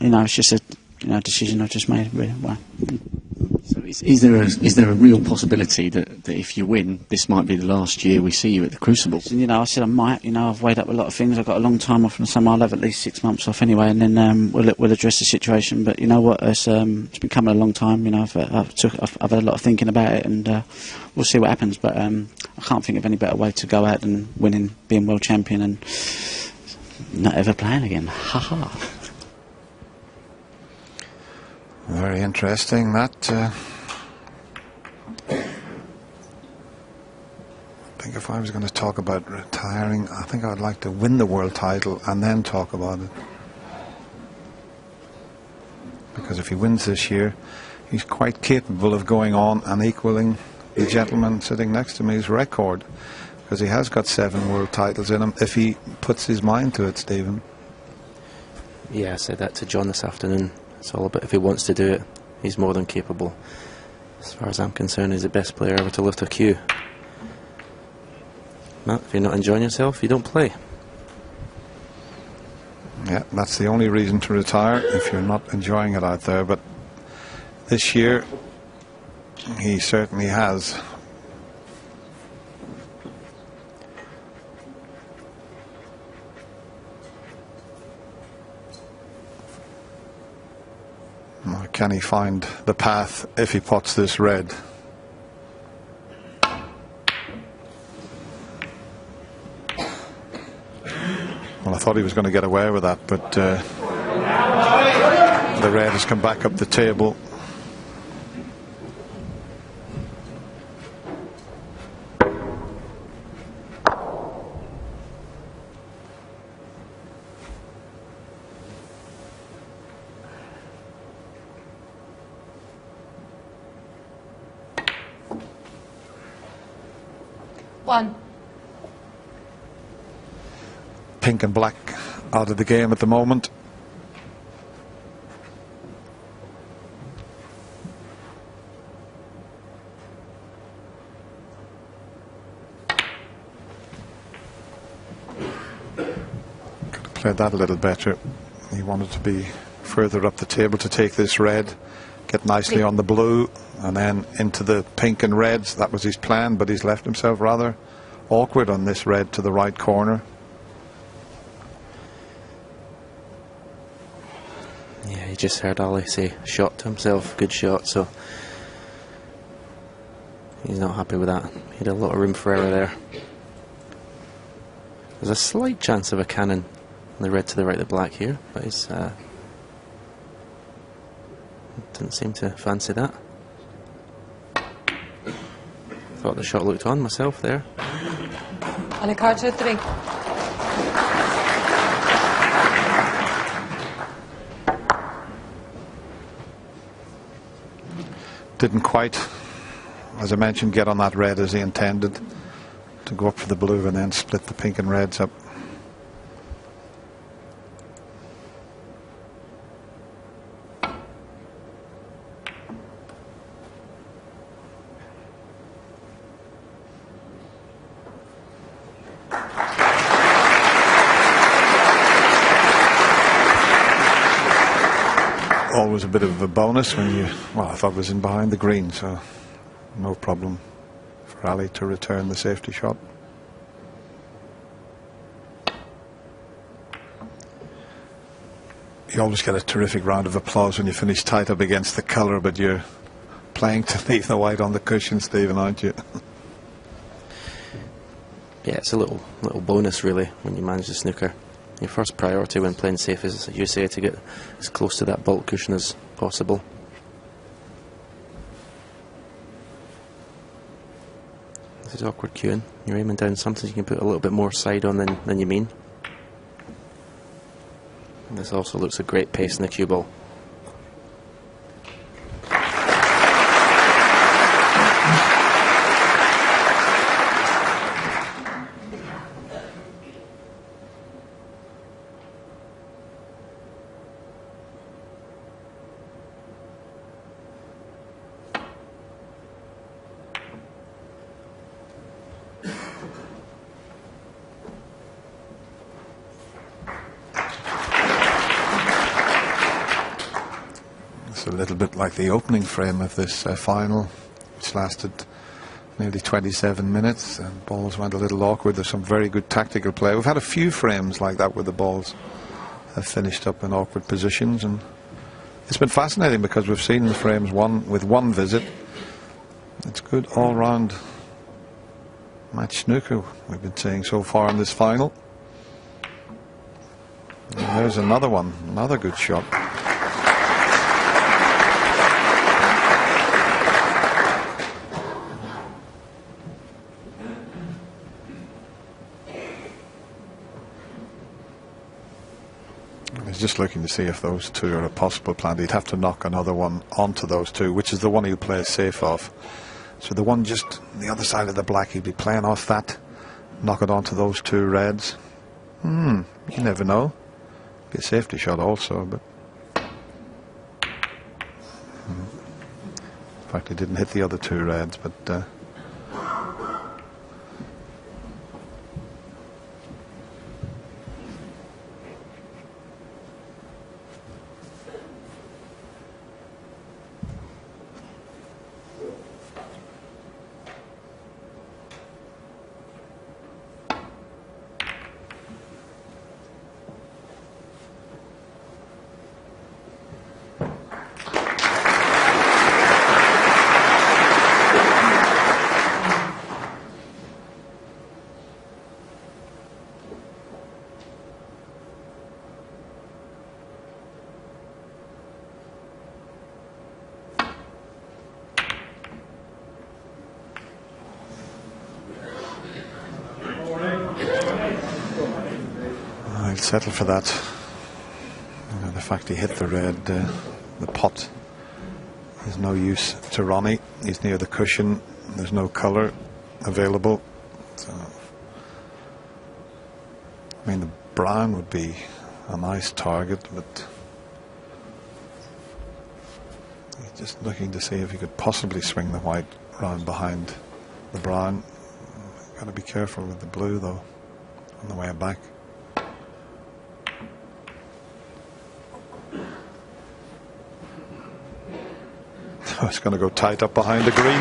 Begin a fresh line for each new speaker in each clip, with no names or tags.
it's just a decision I've just made. Really. Well,
so is there a real possibility that if you win, this might be the last year we see you at the Crucible?
I said I might. I've weighed up a lot of things. I've got a long time off from the summer. I'll have at least 6 months off anyway, and then we'll address the situation. But you know what? It's been coming a long time. I've had a lot of thinking about it, and we'll see what happens. But I can't think of any better way to go out than winning, being world champion, and not ever playing again. Ha ha.
Very interesting, that. I think if I was going to talk about retiring, I think I'd like to win the world title and then talk about it. Because if he wins this year, he's quite capable of going on and equaling the gentleman sitting next to me's record. Because he has got 7 world titles in him, if he puts his mind to it, Stephen.
Yeah, I said that to John this afternoon. It's all about if he wants to do it, he's more than capable. As far as I'm concerned, he's the best player ever to lift a cue. Matt, if you're not enjoying yourself, you don't play.
Yeah, that's the only reason to retire, if you're not enjoying it out there. But this year, he certainly has. Can he find the path if he pots this red? Well, I thought he was going to get away with that, but the red has come back up the table.
One.
Pink and black out of the game at the moment. Could have played that a little better. He wanted to be further up the table to take this red, get nicely on the blue, and then into the pink and reds. That was his plan, but he's left himself rather awkward on this red to the right corner.
Yeah, he just heard Ali say shot to himself, good shot, so he's not happy with that. He had a lot of room for error there. There's a slight chance of a cannon on the red to the right of the black here, but he's didn't seem to fancy that. Thought the shot looked on myself there.
On a card to 3.
Didn't quite, as I mentioned, get on that red as he intended, to go up for the blue and then split the pink and reds up. Always a bit of a bonus when you, well, I thought it was in behind the green, so no problem for Ali to return the safety shot. You always get a terrific round of applause when you finish tight up against the colour, but you're playing to leave the white on the cushion, Stephen, aren't you?
Yeah, it's a little bonus really when you manage the snooker. Your first priority when playing safe is, as you say, to get as close to that bulk cushion as possible. This is awkward cueing. You're aiming down something you can put a little bit more side on than you mean. And this also looks a great pace in the cue ball.
It's a little bit like the opening frame of this final, which lasted nearly 27 minutes, and balls went a little awkward. There's some very good tactical play. We've had a few frames like that where the balls have finished up in awkward positions, and it's been fascinating because we've seen the frames with one visit. It's good all-round match snooker we've been seeing so far in this final. And there's another one, another good shot. He's just looking to see if those two are a possible plan. He'd have to knock another one onto those two, which is the one he'll play safe off. So the one just on the other side of the black, he'd be playing off that, knock it onto those two reds. You never know. Be a safety shot also, but in fact he didn't hit the other two reds, but I'll settle for that. You know, the fact he hit the red, the pot, is no use to Ronnie. He's near the cushion. There's no colour available. So, I mean, the brown would be a nice target, but he's just looking to see if he could possibly swing the white round behind the brown. Got to be careful with the blue though on the way back. Oh, it's going to go tight up behind the green.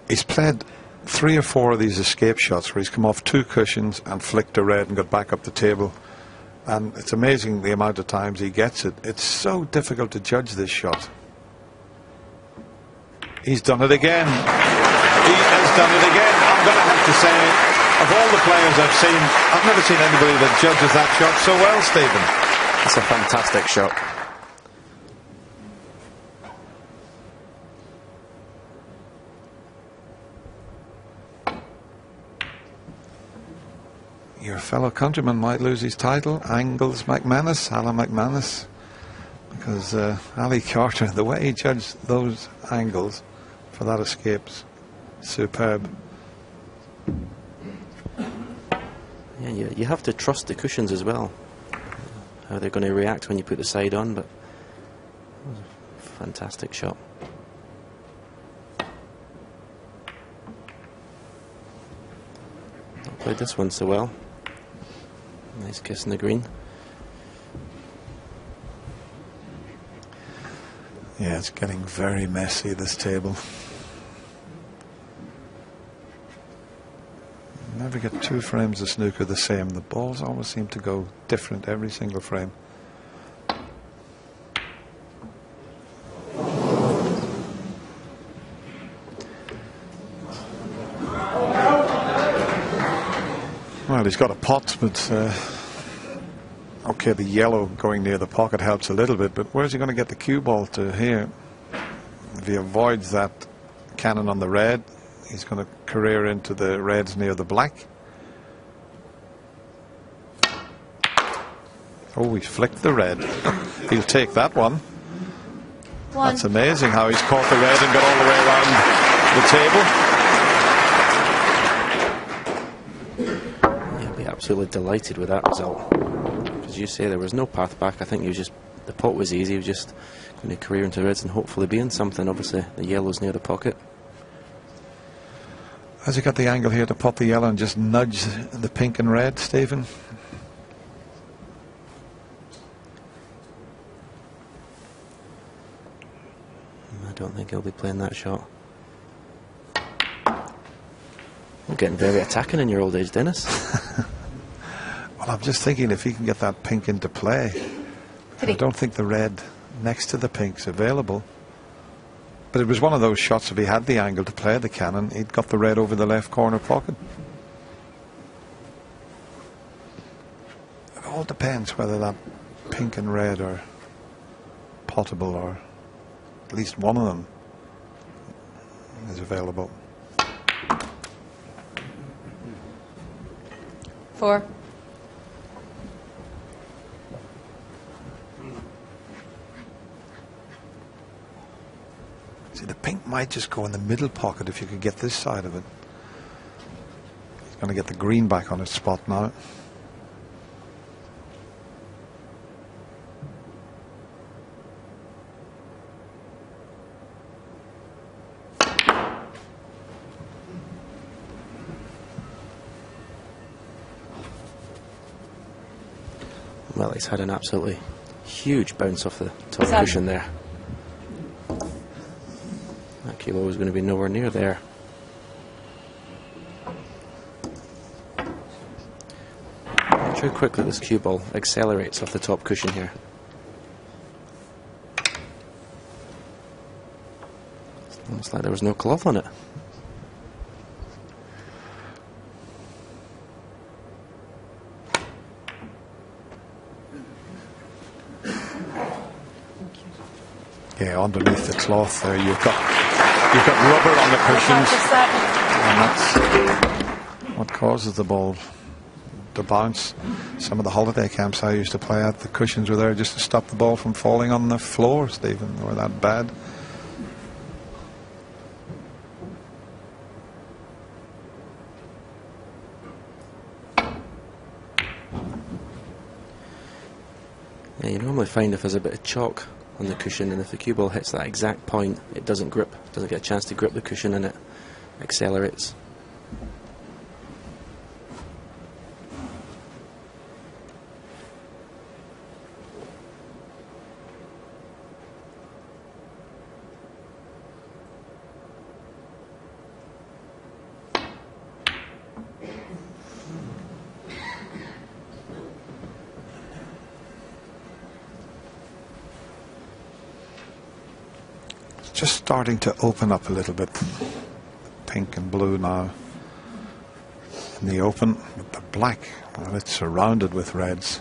He's played 3 or 4 of these escape shots where he's come off 2 cushions and flicked a red and got back up the table. And it's amazing the amount of times he gets it. It's so difficult to judge this shot. He's done it again. He has done it again. I'm going to have to say, of all the players I've seen, I've never seen anybody that judges that shot so well, Stephen.
It's a fantastic shot.
Your fellow countryman might lose his title, Angles McManus, Alan McManus, because Ali Carter, the way he judged those angles for that escape's superb.
Yeah, you have to trust the cushions as well, how they're going to react when you put the side on, but it was a fantastic shot. Not played this one so well. Nice kiss in the green.
Yeah, it's getting very messy, this table. Never get 2 frames of snooker the same. The balls always seem to go different every single frame. Well, he's got a pot, but okay, the yellow going near the pocket helps a little bit, but where's he going to get the cue ball to here? If he avoids that cannon on the red, he's going to career into the reds near the black. Oh, he flicked the red. He'll take that one. That's amazing how he's caught the red and got all the way around the table.
Yeah, I'll be absolutely delighted with that result. As you say, there was no path back. I think he was just the pot was easy. He was just going to career into reds and hopefully be in something. Obviously, the yellow's near the pocket.
Has he got the angle here to pop the yellow and just nudge the pink and red, Stephen?
I don't think he'll be playing that shot. You're getting very attacking in your old age, Dennis.
Well, I'm just thinking if he can get that pink into play. I don't think the red next to the pink's available. But it was one of those shots, if he had the angle to play the cannon, he'd got the red over the left corner pocket. It all depends whether that pink and red are potable, or at least one of them is available.
4.
See, the pink might just go in the middle pocket if you could get this side of it. He's going to get the green back on its spot now.
Well, he's had an absolutely huge bounce off the top cushion there. That kilo was going to be nowhere near there. Watch how quickly this cue ball accelerates off the top cushion here. It's almost like there was no cloth on it.
Yeah, underneath the cloth there, you've got rubber on the cushions, and that's what causes the ball to bounce. Some of the holiday camps I used to play at, the cushions were there just to stop the ball from falling on the floor, Stephen. They were that bad.
Yeah, you normally find if there's a bit of chalk on the cushion, and if the cue ball hits that exact point, it doesn't grip, doesn't get a chance to grip the cushion, and it accelerates.
Just starting to open up a little bit. Pink and blue now in the open, but the black, well, it's surrounded with reds.